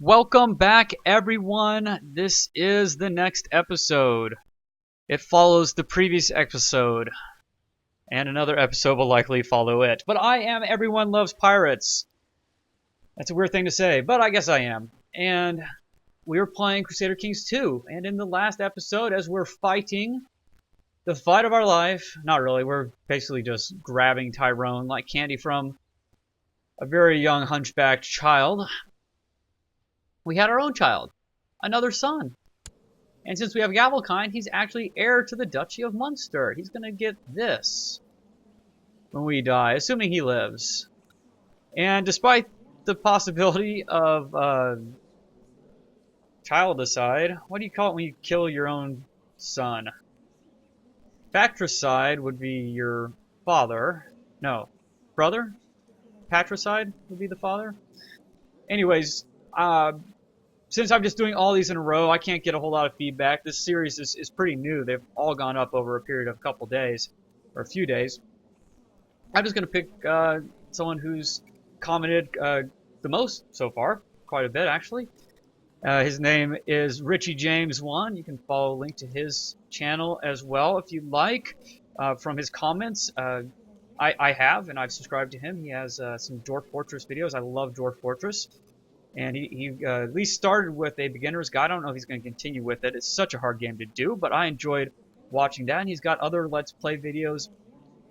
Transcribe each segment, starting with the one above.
Welcome back, everyone. This is the next episode. It follows the previous episode, and another episode will likely follow it. But I am Everyone Loves Pirates. That's a weird thing to say, but I guess I am. And we were playing Crusader Kings 2, and in the last episode, as we're fighting the fight of our life, not really, we're basically just grabbing Tyrone like candy from a very young hunchbacked child. We had our own child, another son. And since we have Gavelkind, he's actually heir to the Duchy of Munster. He's going to get this when we die, assuming he lives. And despite the possibility of childicide, what do you call it when you kill your own son? Factricide would be your father. No, brother? Patricide would be the father? Anyways, since I'm just doing all these in a row, I can't get a whole lot of feedback. This series is pretty new. They've all gone up over a period of a couple days, or a few days. I'm just going to pick someone who's commented the most so far, quite a bit actually. His name is Richie James 1. You can follow a link to his channel as well if you'd like. From his comments, I have, and I've subscribed to him. He has some Dwarf Fortress videos. I love Dwarf Fortress. And he at least started with a beginner's guide. I don't know if he's going to continue with it. It's such a hard game to do, but I enjoyed watching that. And he's got other Let's Play videos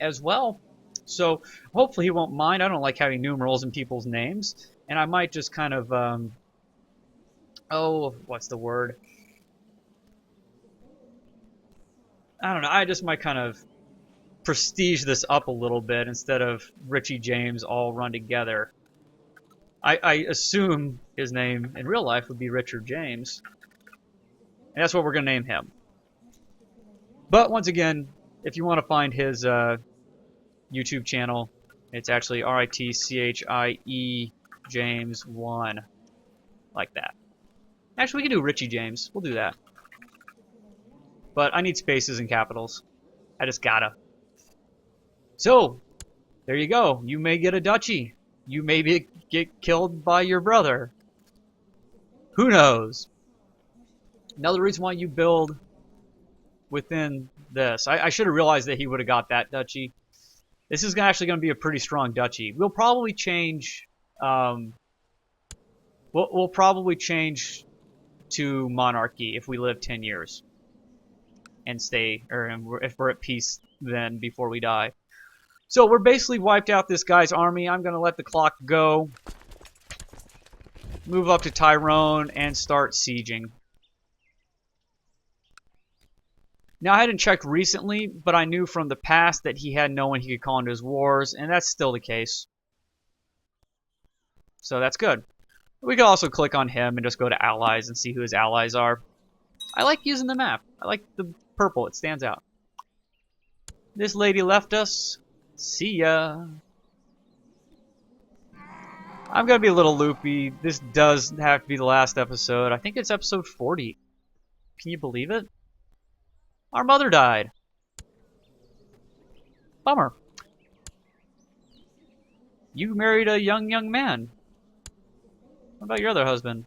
as well. So hopefully he won't mind. I don't like having numerals in people's names. And I might just kind of, what's the word? I don't know. I just might kind of prestige this up a little bit instead of Richie James all run together. I assume his name in real life would be Richard James. And that's what we're going to name him. But once again, if you want to find his YouTube channel, it's actually RITCHIE James 1. Like that. Actually, we can do Richie James. We'll do that. But I need spaces and capitals. I just gotta. So, there you go. You may get a duchy. You may get killed by your brother. Who knows? Another reason why you build within this. I should have realized that he would have got that duchy. This is actually going to be a pretty strong duchy. We'll probably change. We'll probably change to monarchy if we live 10 years and stay, or if we're at peace then before we die. So we're basically wiped out this guy's army. I'm going to let the clock go. Move up to Tyrone and start sieging. Now, I hadn't checked recently, but I knew from the past that he had no one he could call into his wars, and that's still the case. So that's good. We can also click on him and just go to allies and see who his allies are. I like using the map. I like the purple. It stands out. This lady left us. See ya. I'm going to be a little loopy. This does have to be the last episode. I think it's episode 40. Can you believe it? Our mother died. Bummer. You married a young man. What about your other husband?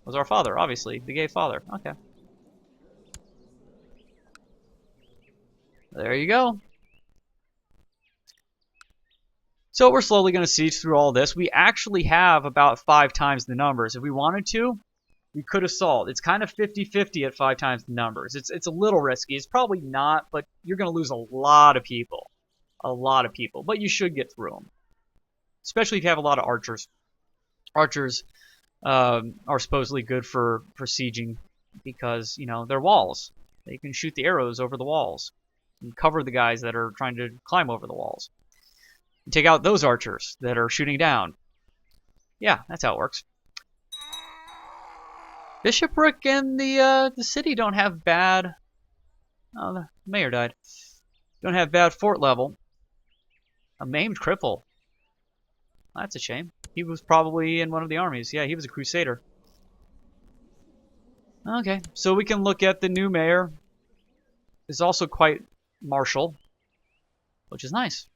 Was our father, obviously. The gay father. Okay. There you go. So we're slowly going to siege through all this. We actually have about 5 times the numbers. If we wanted to, we could assault. It's kind of 50-50 at 5 times the numbers. It's a little risky. It's probably not, but you're going to lose a lot of people. A lot of people. But you should get through them. Especially if you have a lot of archers. Archers are supposedly good for sieging because, you know, they're walls. They can shoot the arrows over the walls and cover the guys that are trying to climb over the walls. Take out those archers that are shooting down. Yeah, that's how it works. Bishopric and the city don't have bad. Oh, the mayor died. Don't have bad fort level. A maimed cripple. That's a shame. He was probably in one of the armies. Yeah, he was a crusader. Okay, so we can look at the new mayor. Is also quite martial, which is nice.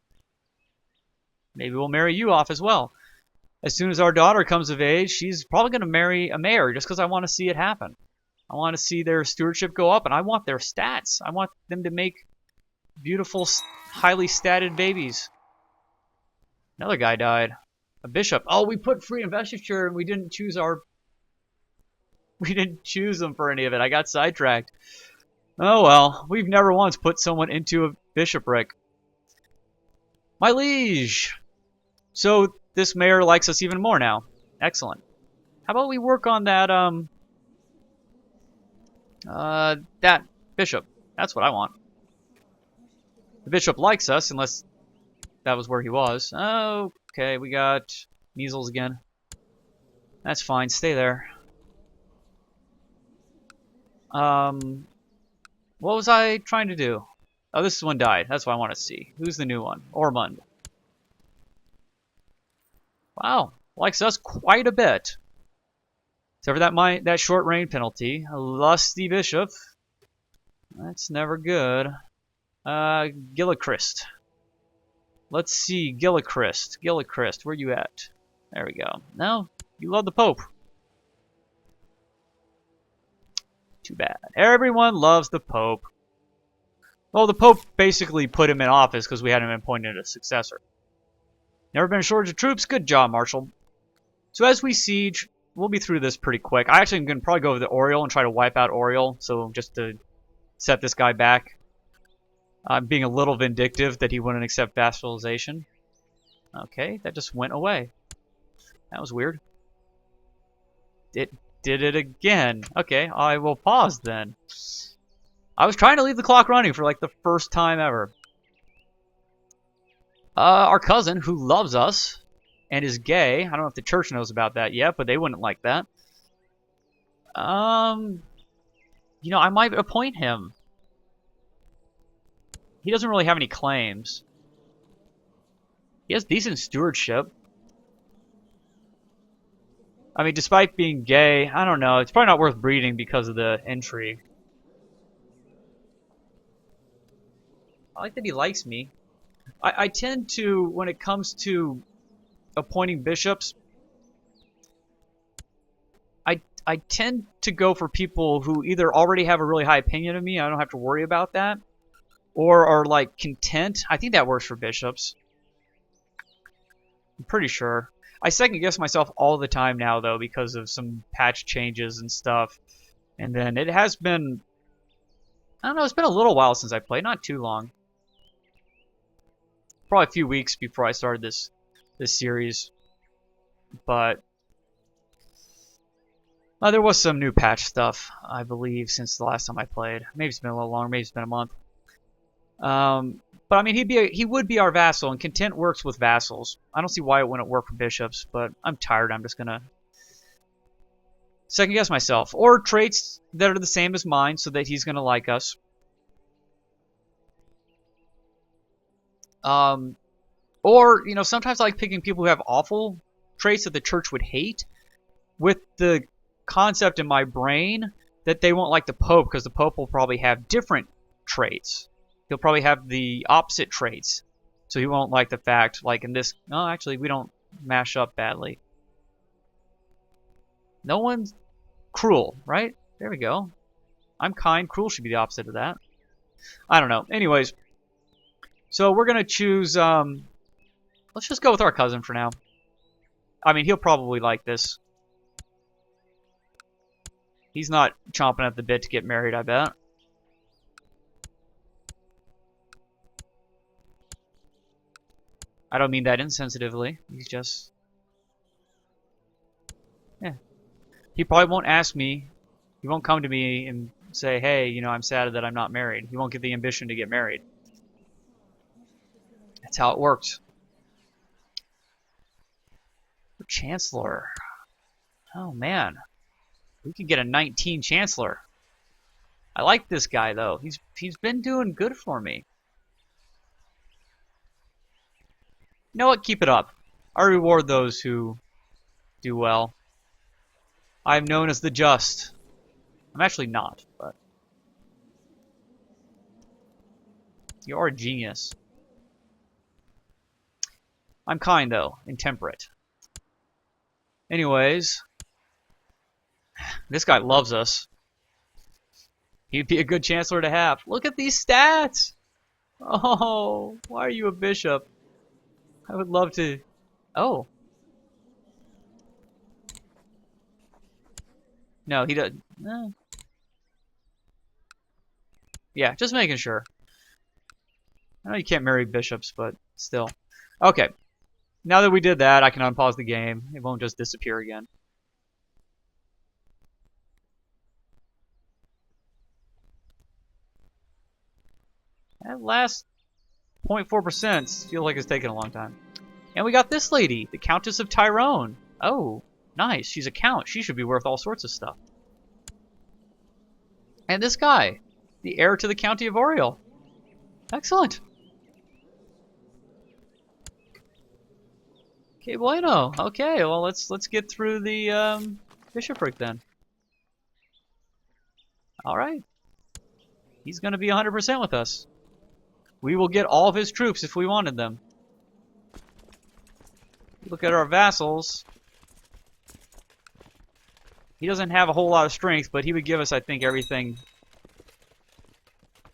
Maybe we'll marry you off as well. as soon as our daughter comes of age, she's probably going to marry a mayor just because I want to see it happen. I want to see their stewardship go up, and I want their stats. I want them to make beautiful, highly statted babies. Another guy died. A bishop. Oh, we put free investiture, and we didn't choose them for any of it. I got sidetracked. Oh well, we've never once put someone into a bishopric. My liege! So, this mayor likes us even more now. Excellent. How about we work on that, that bishop. That's what I want. The bishop likes us, unless that was where he was. Okay, we got measles again. That's fine, stay there. What was I trying to do? Oh, this one died. That's what I want to see. Who's the new one? Ormond. Wow, likes us quite a bit. Except for that short reign penalty. A lusty bishop. That's never good. Gillichrist. Let's see, Gillichrist. Gillichrist, where you at? There we go. No, you love the Pope. Too bad. Everyone loves the Pope. Well, the Pope basically put him in office because we hadn't appointed a successor. Never been a shortage of troops? Good job, Marshal. So as we siege, we'll be through this pretty quick. I actually am going to probably go over the Oriole and try to wipe out Oriole, so just to set this guy back. I'm being a little vindictive that he wouldn't accept vassalization. Okay, that just went away. That was weird. It did it again. Okay, I will pause then. I was trying to leave the clock running for like the first time ever. Our cousin, who loves us and is gay. I don't know if the church knows about that yet, but they wouldn't like that. You know, I might appoint him. He doesn't really have any claims. He has decent stewardship. I mean, despite being gay, I don't know. It's probably not worth breeding because of the intrigue. I like that he likes me. I tend to, when it comes to appointing bishops, I tend to go for people who either already have a really high opinion of me, I don't have to worry about that, or are like content. I think that works for bishops. I'm pretty sure. I second guess myself all the time now though because of some patch changes and stuff. And then it has been, I don't know, it's been a little while since I played, not too long. Probably a few weeks before I started this series. But there was some new patch stuff, I believe, since the last time I played. Maybe it's been a little longer, maybe it's been a month. But I mean, he would be our vassal, and content works with vassals. I don't see why it wouldn't work for bishops, but I'm tired. I'm just gonna second guess myself, or traits that are the same as mine, so that he's gonna like us. Or you know, sometimes I like picking people who have awful traits that the church would hate, with the concept in my brain that they won't like the Pope because the Pope will probably have different traits. He'll probably have the opposite traits. So he won't like the fact, like in this, no, actually, we don't mash up badly. No one's cruel, right? There we go. I'm kind. Cruel should be the opposite of that. I don't know. Anyways, so we're going to choose, let's just go with our cousin for now. I mean, he'll probably like this. He's not chomping at the bit to get married, I bet. I don't mean that insensitively. He's just... yeah. He probably won't ask me. He won't come to me and say, hey, you know, I'm sad that I'm not married. He won't get the ambition to get married. That's how it works. Chancellor. Oh, man. We could get a 19 Chancellor. I like this guy, though. He's been doing good for me. You know what? Keep it up. I reward those who do well. I am known as the just. I'm actually not, but... you are a genius. I'm kind, though, and temperate. Anyways, this guy loves us. He'd be a good chancellor to have. Look at these stats! Oh, why are you a bishop? I would love to... Oh. No, he doesn't. Yeah, just making sure. I know you can't marry bishops, but still. Okay. Now that we did that, I can unpause the game. It won't just disappear again. That last 0.4% feels like it's taking a long time. And we got this lady, the Countess of Tyrone. Oh, nice. She's a count. She should be worth all sorts of stuff. And this guy, the heir to the County of Oriel. Excellent. Okay, bueno. Okay, well let's get through the bishopric then. All right. He's going to be 100% with us. We will get all of his troops if we wanted them. Look at our vassals. He doesn't have a whole lot of strength, but he would give us, I think, everything.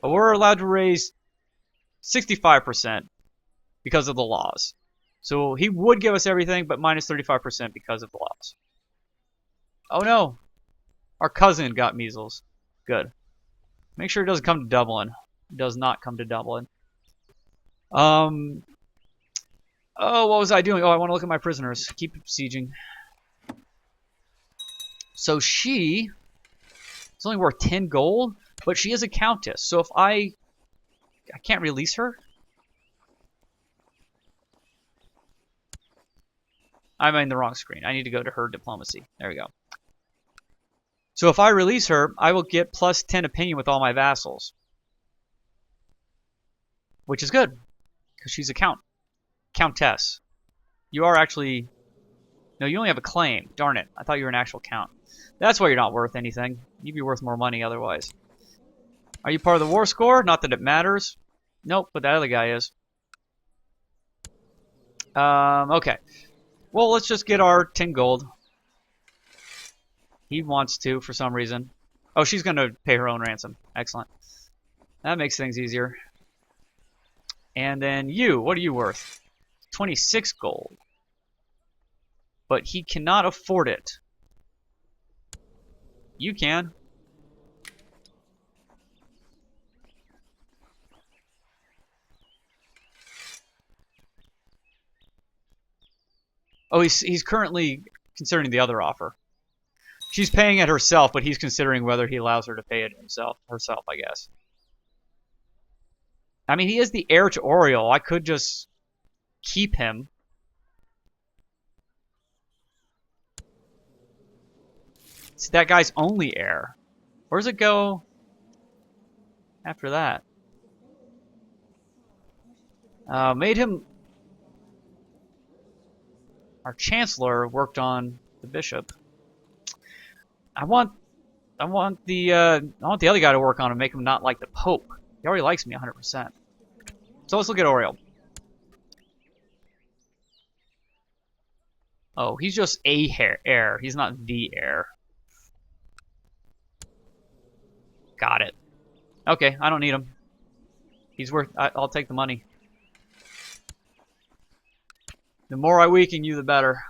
But we're allowed to raise 65% because of the laws. So he would give us everything, but minus 35% because of the laws. Oh no! Our cousin got measles. Good. Make sure it doesn't come to Dublin. It does not come to Dublin. Oh, what was I doing? Oh, I want to look at my prisoners. Keep sieging. So she is only worth 10 gold, but she is a countess. So if I can't release her? I'm in the wrong screen. I need to go to her diplomacy. There we go. So if I release her, I will get plus 10 opinion with all my vassals. Which is good, because she's a countess. You are actually... No, you only have a claim. Darn it. I thought you were an actual count. That's why you're not worth anything. You'd be worth more money otherwise. Are you part of the war score? Not that it matters. Nope, but that other guy is. Okay. Well, let's just get our 10 gold. He wants to, for some reason. Oh, she's going to pay her own ransom. Excellent. That makes things easier. And then you, what are you worth? 26 gold. But he cannot afford it. You can. Oh, he's currently considering the other offer. She's paying it herself, but he's considering whether he allows her to pay it herself, I guess. I mean, he is the heir to Oriel. I could just keep him. It's that guy's only heir. Where does it go after that? Made him... Our chancellor worked on the bishop. I want the other guy to work on him, make him not like the Pope. He already likes me 100%. So let's look at Oriel. Oh, he's just a heir. He's not the heir. Got it. Okay, I don't need him. He's worth... I'll take the money. The more I weaken you, the better.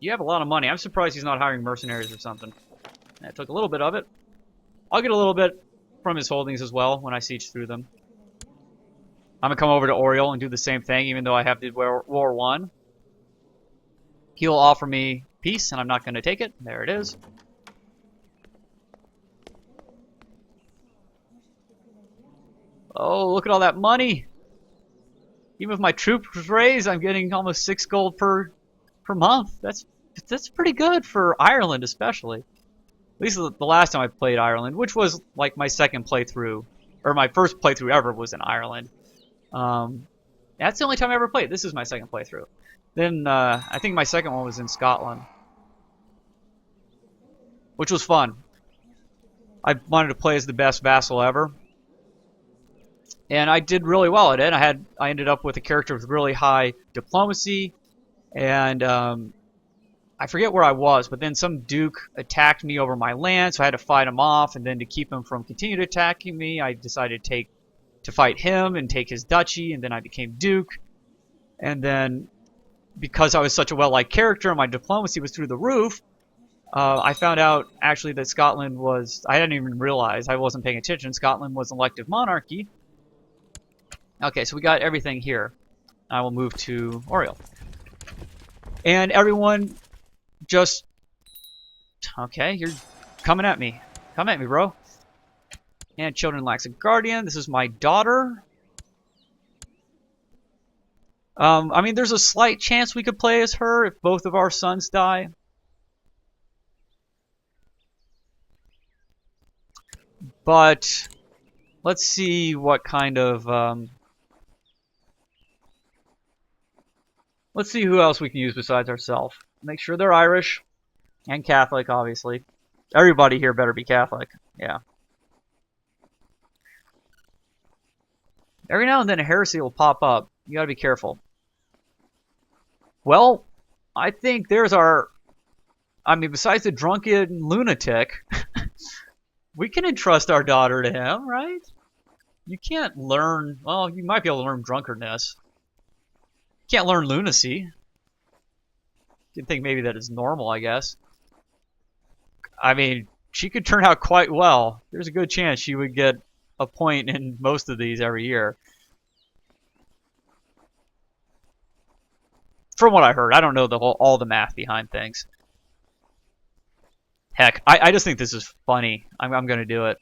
You have a lot of money. I'm surprised he's not hiring mercenaries or something. I took a little bit of it. I'll get a little bit from his holdings as well when I siege through them. I'm going to come over to Oriel and do the same thing, even though I have did War 1. He'll offer me peace, and I'm not going to take it. There it is. Oh, look at all that money. Even if my troops raise, I'm getting almost 6 gold per month. That's pretty good for Ireland, especially. At least the last time I played Ireland, which was like my second playthrough, or my first playthrough ever was in Ireland. That's the only time I ever played. This is my second playthrough. Then I think my second one was in Scotland, which was fun. I wanted to play as the best vassal ever. And I did really well at it. I ended up with a character with really high diplomacy, and I forget where I was, but then some duke attacked me over my land, so I had to fight him off. And then to keep him from continuing attacking me, I decided to fight him and take his duchy, and then I became duke. And then because I was such a well-liked character and my diplomacy was through the roof, I found out actually that Scotland was, I didn't even realize, I wasn't paying attention, Scotland was an elective monarchy. Okay, so we got everything here. I will move to Oriel. And everyone just, okay, you're coming at me. Come at me, bro. And children lacks a guardian. This is my daughter. I mean, there's a slight chance we could play as her if both of our sons die. But let's see what kind of let's see who else we can use besides ourselves. Make sure they're Irish and Catholic, obviously. Everybody here better be Catholic. Yeah. Every now and then a heresy will pop up. You gotta be careful. Well, I think there's our... I mean, besides the drunken lunatic, we can entrust our daughter to him, right? You can't learn... Well, you might be able to learn drunkenness. You can't learn lunacy. You can think maybe that is normal, I guess. I mean, she could turn out quite well. There's a good chance she would get a point in most of these every year. From what I heard, I don't know all the math behind things. Heck, I just think this is funny. I'm gonna do it.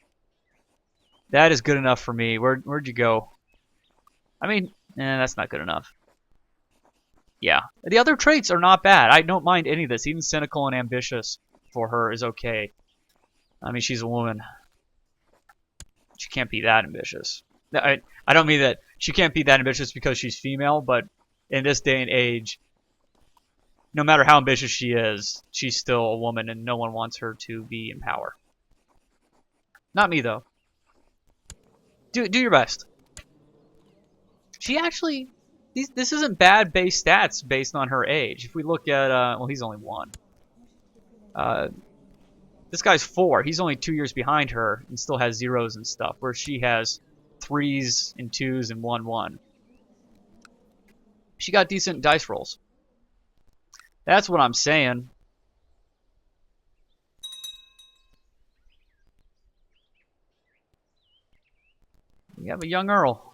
That is good enough for me. Where'd you go? I mean, that's not good enough. Yeah, the other traits are not bad. I don't mind any of this. Even cynical and ambitious for her is okay. I mean, she's a woman. She can't be that ambitious. I don't mean that she can't be that ambitious because she's female, but in this day and age, no matter how ambitious she is, she's still a woman and no one wants her to be in power. Not me, though. Do your best. She actually... This isn't bad base stats based on her age. If we look at... well, he's only 1. This guy's 4. He's only 2 years behind her and still has 0s and stuff, where she has 3s and 2s and 1-1. She got decent dice rolls. That's what I'm saying. We have a young Earl.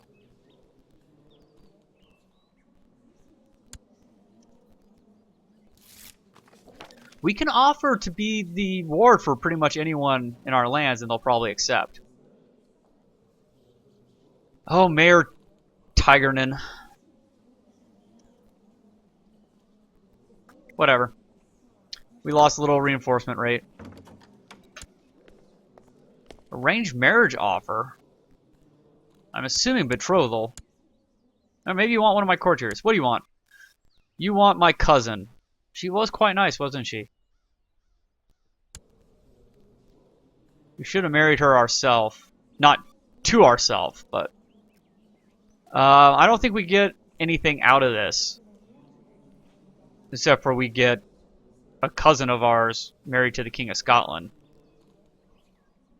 We can offer to be the ward for pretty much anyone in our lands, and they'll probably accept. Oh, Mayor Tigernan. Whatever. We lost a little reinforcement rate. Arranged marriage offer? I'm assuming betrothal. Or maybe you want one of my courtiers. What do you want? You want my cousin. She was quite nice, wasn't she? We should have married her ourselves. Not to ourselves, but... I don't think we get anything out of this. Except for we get a cousin of ours married to the King of Scotland.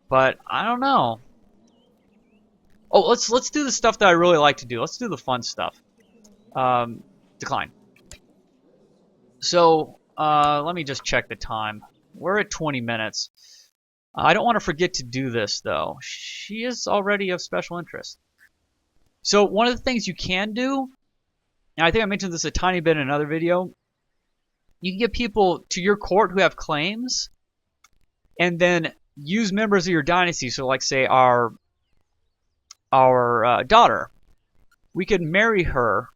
But, I don't know. Oh, let's do the stuff that I really like to do. Let's do the fun stuff. Decline. So, let me just check the time. We're at 20 minutes. I don't want to forget to do this, though. She is already of special interest. So, one of the things you can do, and I think I mentioned this a tiny bit in another video, you can get people to your court who have claims, and then use members of your dynasty. So, like, say, our daughter. We could marry her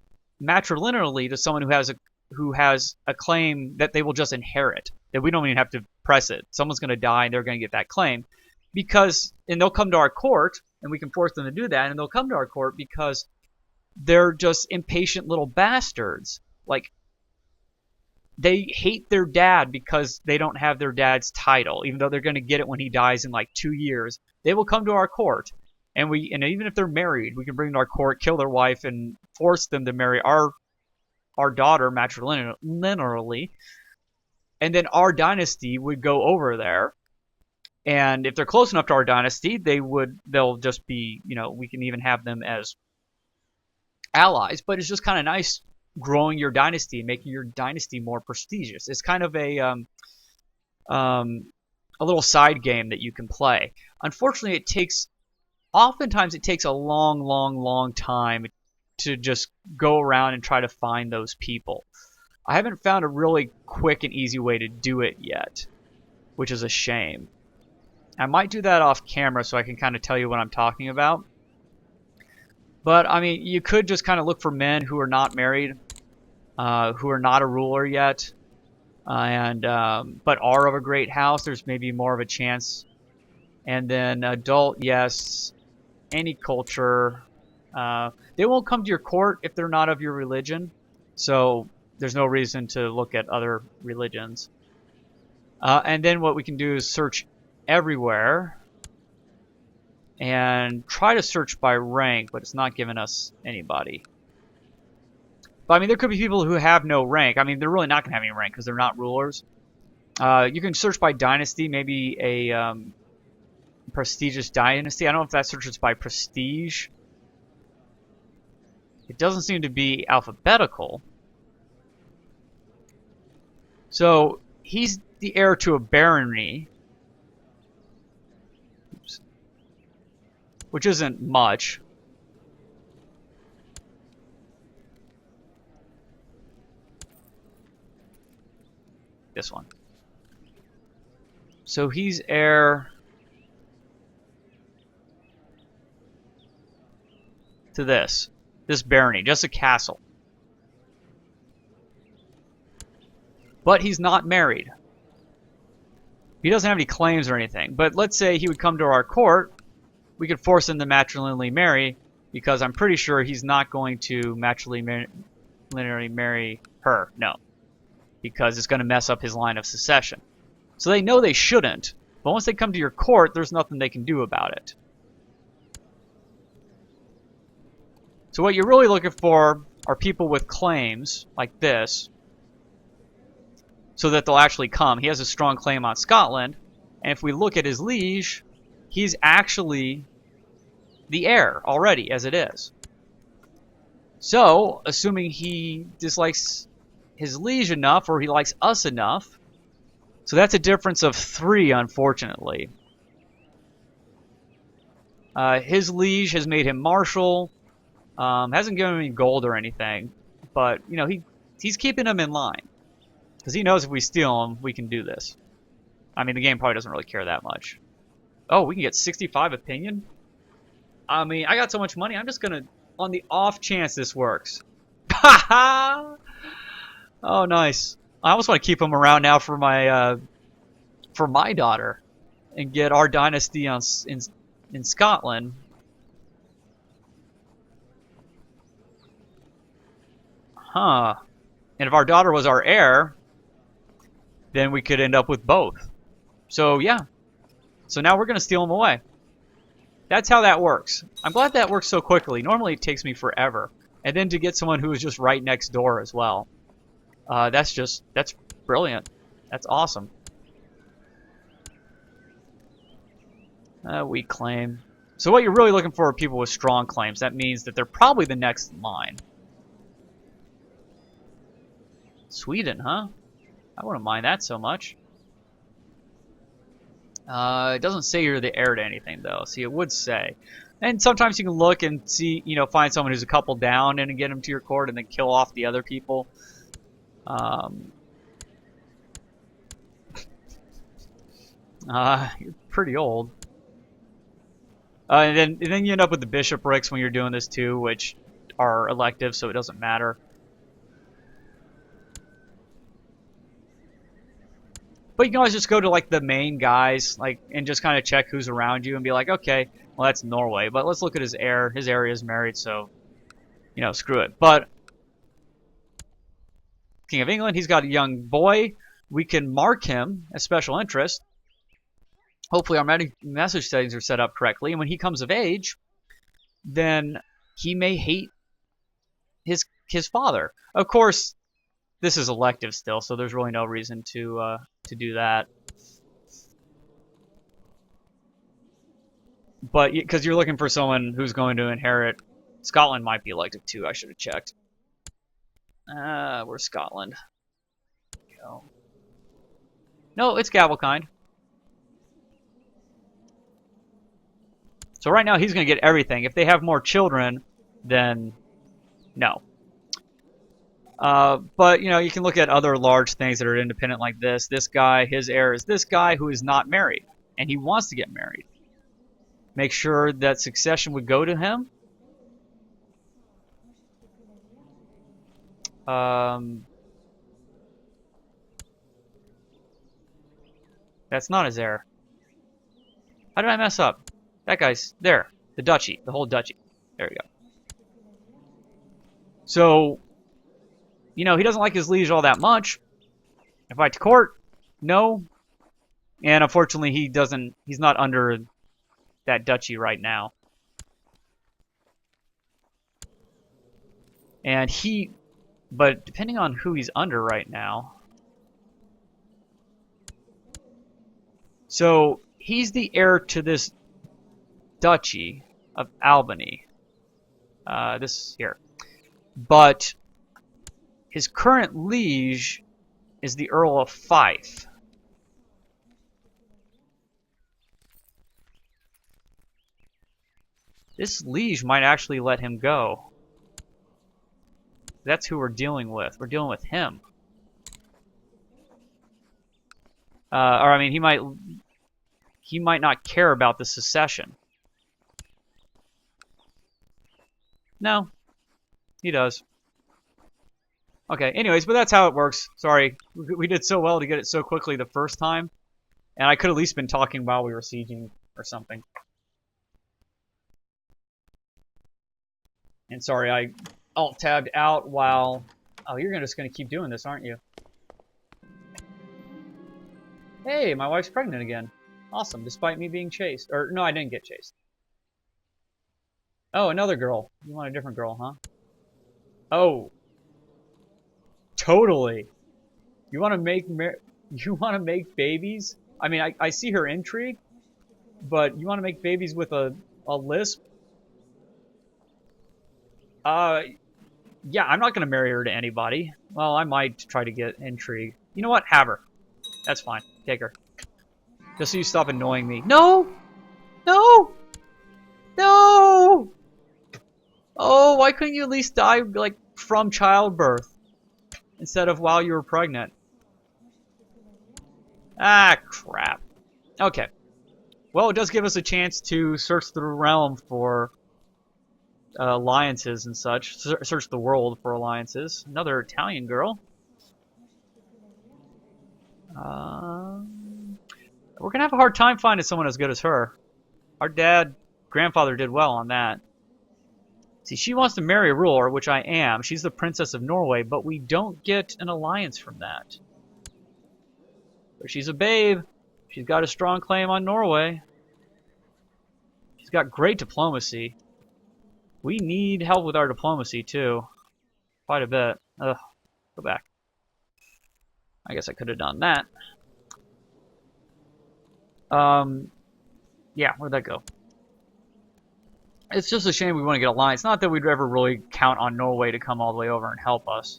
matrilineally to someone who has a claim that they will just inherit, that we don't even have to press it. Someone's going to die and they're going to get that claim, and they'll come to our court and we can force them to do that, and they'll come to our court because they're just impatient little bastards. Like, they hate their dad because they don't have their dad's title, even though they're going to get it when he dies in like 2 years. They will come to our court And even if they're married, we can bring them to our court, kill their wife, and force them to marry our daughter matrilineally. And then our dynasty would go over there. And if they're close enough to our dynasty, they'll just be, we can even have them as allies. But it's just kind of nice growing your dynasty, making your dynasty more prestigious. It's kind of a little side game that you can play. Unfortunately, oftentimes it takes a long time to just go around and try to find those people. I haven't found a really quick and easy way to do it yet, which is a shame. I might do that off camera so I can kind of tell you what I'm talking about. But, I mean, you could just kind of look for men who are not married, who are not a ruler yet, but are of a great house. There's maybe more of a chance. And then adult, yes, any culture. They won't come to your court if they're not of your religion. So there's no reason to look at other religions. And then what we can do is search everywhere and try to search by rank, but it's not giving us anybody. But I mean, there could be people who have no rank. I mean, they're really not going to have any rank because they're not rulers. You can search by dynasty, maybe a prestigious dynasty. I don't know if that searches by prestige. It doesn't seem to be alphabetical. So he's the heir to a barony, which isn't much. This one. So he's heir to this barony, just a castle. But he's not married. He doesn't have any claims or anything. But let's say he would come to our court. We could force him to matrilineally marry, because I'm pretty sure he's not going to matrilineally marry her. No. Because it's going to mess up his line of succession. So they know they shouldn't. But once they come to your court, there's nothing they can do about it. So what you're really looking for are people with claims like this, so that they'll actually come. He has a strong claim on Scotland, and if we look at his liege, he's actually the heir already, as it is. So, assuming he dislikes his liege enough, or he likes us enough, so that's a difference of 3, unfortunately. His liege has made him marshal. Hasn't given him any gold or anything, but he's keeping him in line, because he knows if we steal him, we can do this. I mean, the game probably doesn't really care that much. Oh, we can get 65 opinion? I mean, I got so much money, I'm just gonna, on the off chance this works. Haha! Oh, nice. I almost want to keep him around now for my daughter, and get our dynasty in Scotland. Huh. And if our daughter was our heir, then we could end up with both. So, yeah. So now we're going to steal them away. That's how that works. I'm glad that works so quickly. Normally it takes me forever. And then to get someone who is just right next door as well. That's brilliant. That's awesome. Weak claim. So what you're really looking for are people with strong claims. That means that they're probably the next in line. Sweden, huh? I wouldn't mind that so much. It doesn't say you're the heir to anything, though. See, it would say. And sometimes you can look and see, find someone who's a couple down and get them to your court and then kill off the other people. You're pretty old. And then you end up with the bishoprics when you're doing this too, which are elective, so it doesn't matter. But you can always just go to like the main guys, and just kind of check who's around you and be like, okay, well that's Norway, but let's look at his heir. His heir is married, so screw it. But King of England, he's got a young boy. We can mark him as special interest. hopefully our message settings are set up correctly, and when he comes of age, then he may hate his father. Of course, this is elective still, so there's really no reason to do that. But because you're looking for someone who's going to inherit, Scotland might be elective too. I should have checked. Where's Scotland? Go. No, it's Gavelkind. So right now he's going to get everything. If they have more children, then no. But, you know, you can look at other large things that are independent like this. This guy, his heir is this guy who is not married, and he wants to get married. Make sure that succession would go to him. That's not his heir. How did I mess up? That guy's there. The dutchy. The whole dutchy. There we go. So, you know, he doesn't like his liege all that much. Invite to court? No. And unfortunately, he's not under that duchy right now. And but depending on who he's under right now. So, he's the heir to this duchy of Albany. This here. But his current liege is the Earl of Fife. This liege might actually let him go. That's who we're dealing with. We're dealing with him. Or I mean, he might not care about the succession. No, he does. Okay, anyways, but that's how it works. Sorry, we did so well to get it so quickly the first time. And I could at least been talking while we were sieging or something. And sorry, I alt-tabbed out while... Oh, you're just going to keep doing this, aren't you? Hey, my wife's pregnant again. Awesome, despite me being chased. Or, no, I didn't get chased. Oh, another girl. You want a different girl, huh? Oh. Totally. You want to make babies? I mean, I see her intrigue, but you want to make babies with a lisp? Yeah, I'm not going to marry her to anybody. Well, I might try to get intrigue. You know what? Have her. That's fine. Take her. Just so you stop annoying me. No! No! No! Oh, why couldn't you at least die, like, from childbirth? Instead of while you were pregnant. Ah, crap. Okay. Well, it does give us a chance to search the realm for alliances and such. Search the world for alliances. Another Italian girl. We're gonna have a hard time finding someone as good as her. Our grandfather did well on that. See, she wants to marry a ruler, which I am. She's the Princess of Norway, but we don't get an alliance from that. But she's a babe. She's got a strong claim on Norway. She's got great diplomacy. We need help with our diplomacy, too. Quite a bit. Ugh. Go back. I guess I could have done that. Yeah, where'd that go? It's just a shame we want to get alliance. Not that we'd ever really count on Norway to come all the way over and help us.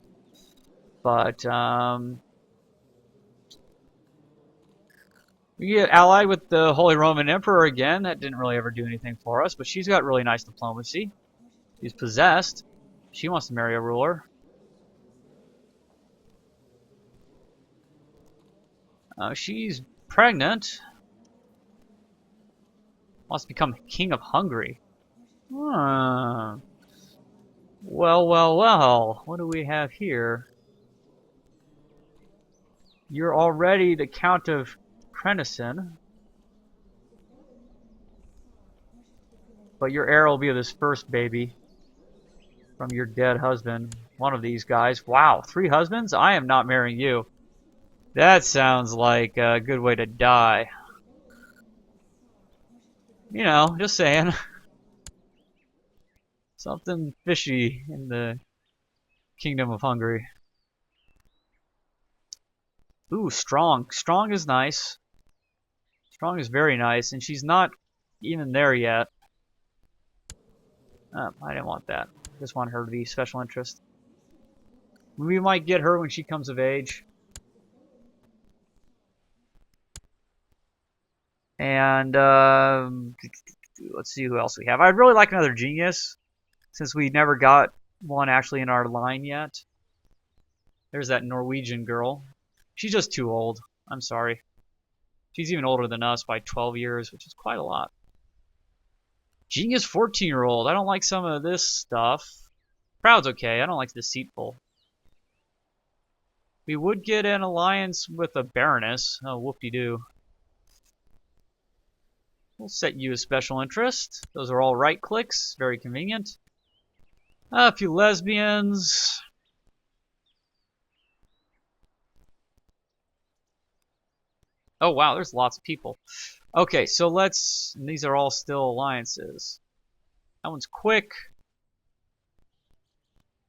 But, we get allied with the Holy Roman Emperor again. That didn't really ever do anything for us, but she's got really nice diplomacy. She's possessed. She wants to marry a ruler. She's pregnant. Wants to become king of Hungary. Well, well, well. What do we have here? You're already the Count of Prenison. But your heir will be this first baby from your dead husband. One of these guys. Wow, 3 husbands? I am not marrying you. That sounds like a good way to die. You know, just saying. Something fishy in the Kingdom of Hungary. Ooh, strong. Strong is nice. Strong is very nice, and she's not even there yet. I didn't want that. Just want her to be special interest. We might get her when she comes of age. And let's see who else we have. I'd really like another genius, since we never got one actually in our line yet. There's that Norwegian girl. She's just too old. I'm sorry. She's even older than us by 12 years, which is quite a lot. Genius 14-year-old. I don't like some of this stuff. Proud's okay. I don't like deceitful. We would get an alliance with a baroness. Oh, whoop-de-doo. We'll set you as special interest. Those are all right clicks. Very convenient. A few lesbians. Oh, wow. There's lots of people. Okay, so let's... These are all still alliances. That one's quick.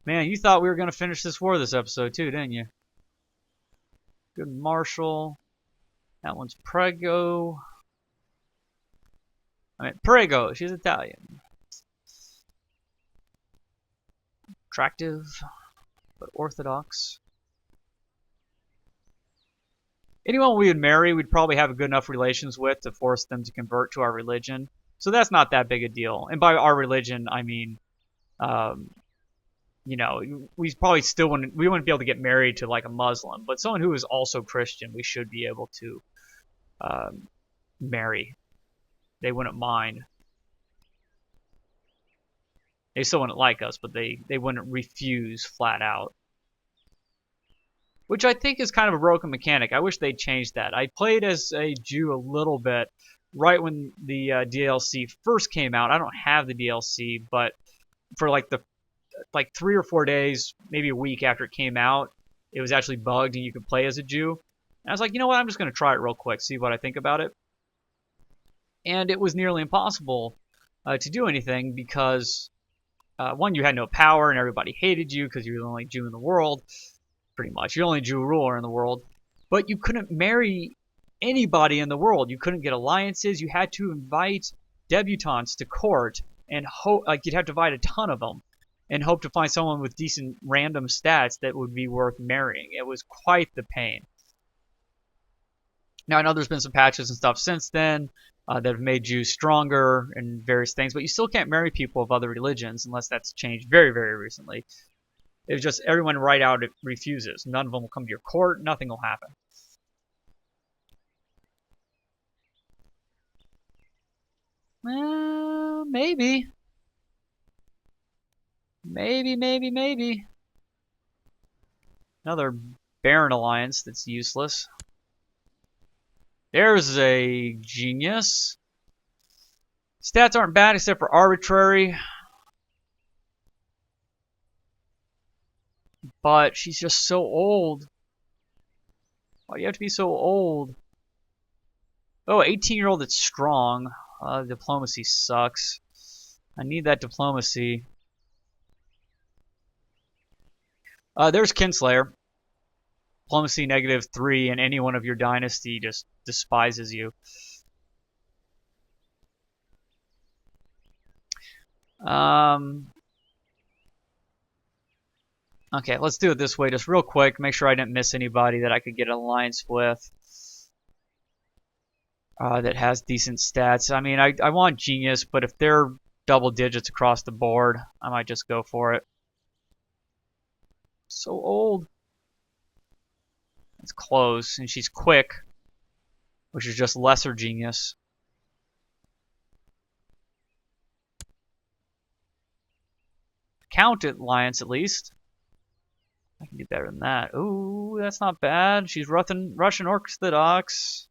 Man, you thought we were going to finish this war this episode too, didn't you? Good Marshal. That one's Prego. I mean, Prego. She's Italian. Attractive, but orthodox. Anyone we would marry, we'd probably have good enough relations with to force them to convert to our religion. So that's not that big a deal. And by our religion, I mean, you know, we probably still wouldn't be able to get married to like a Muslim, but someone who is also Christian, we should be able to marry. They wouldn't mind. They still wouldn't like us, but they wouldn't refuse flat out. Which I think is kind of a broken mechanic. I wish they'd changed that. I played as a Jew a little bit right when the DLC first came out. I don't have the DLC, but for like 3 or 4 days, maybe a week after it came out, it was actually bugged and you could play as a Jew. And I was like, you know what? I'm just going to try it real quick, see what I think about it. And it was nearly impossible to do anything because, one, you had no power and everybody hated you because you were the only Jew in the world. Pretty much. You're the only Jew ruler in the world. But you couldn't marry anybody in the world. You couldn't get alliances. You had to invite debutantes to court and hope, like you'd have to invite a ton of them and hope to find someone with decent random stats that would be worth marrying. It was quite the pain. Now, I know there's been some patches and stuff since then that have made Jews stronger and various things, but you still can't marry people of other religions unless that's changed very, very recently. It was just everyone right out refuses. None of them will come to your court. Nothing will happen. Maybe. Maybe. Another Baron alliance that's useless. There's a genius. Stats aren't bad except for arbitrary. But she's just so old. Why do you have to be so old? Oh, 18-year-old that's strong. Diplomacy sucks. I need that diplomacy. There's Kinslayer. Diplomacy -3, and anyone of your dynasty just despises you. Okay, let's do it this way, just real quick. Make sure I didn't miss anybody that I could get an alliance with that has decent stats. I mean, I want genius, but if they're double digits across the board, I might just go for it. So old. It's close, and she's quick, which is just lesser genius. Count alliance at least. I can do better than that. Ooh, that's not bad. She's Russian Orthodox,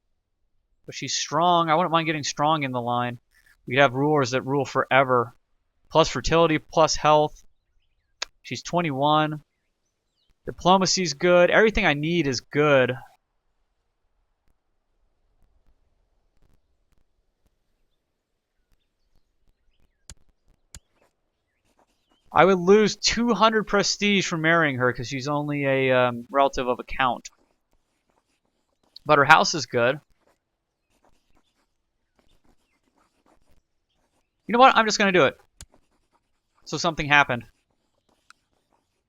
but she's strong. I wouldn't mind getting strong in the line. We could have rulers that rule forever. Plus fertility, plus health. She's 21. Diplomacy's good. Everything I need is good. I would lose 200 prestige from marrying her because she's only a relative of a count. But her house is good. You know what? I'm just going to do it. So something happened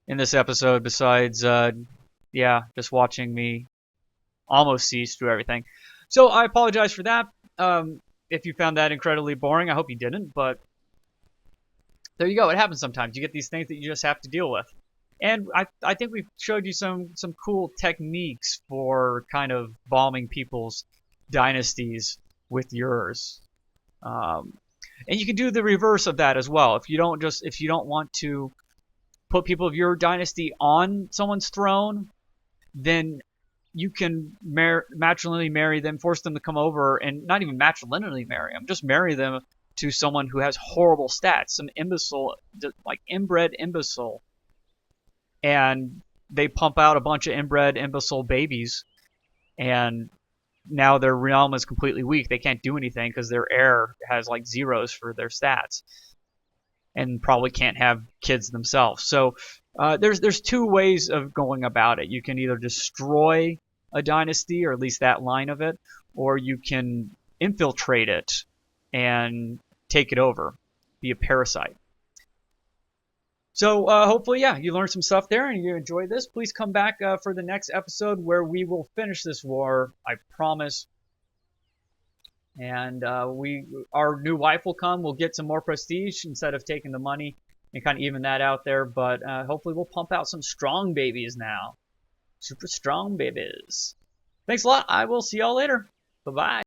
in this episode besides, just watching me almost cease through everything. So I apologize for that. If you found that incredibly boring, I hope you didn't. But there you go. It happens sometimes. You get these things that you just have to deal with. And I think we've showed you some cool techniques for kind of bombing people's dynasties with yours. And you can do the reverse of that as well. If you don't want to put people of your dynasty on someone's throne, then you can matrilineally marry them, force them to come over, and not even matrilineally marry them, just marry them to someone who has horrible stats, some imbecile, like inbred imbecile, and they pump out a bunch of inbred imbecile babies, and now their realm is completely weak. They can't do anything because their heir has like zeros for their stats, and probably can't have kids themselves. So there's two ways of going about it. You can either destroy a dynasty, or at least that line of it, or you can infiltrate it and take it over, be a parasite. So hopefully, you learned some stuff there and you enjoyed this. Please come back for the next episode where we will finish this war, I promise. And our new wife will come. We'll get some more prestige instead of taking the money and kind of even that out there. But hopefully we'll pump out some strong babies now. Super strong babies. Thanks a lot. I will see y'all later. Bye-bye.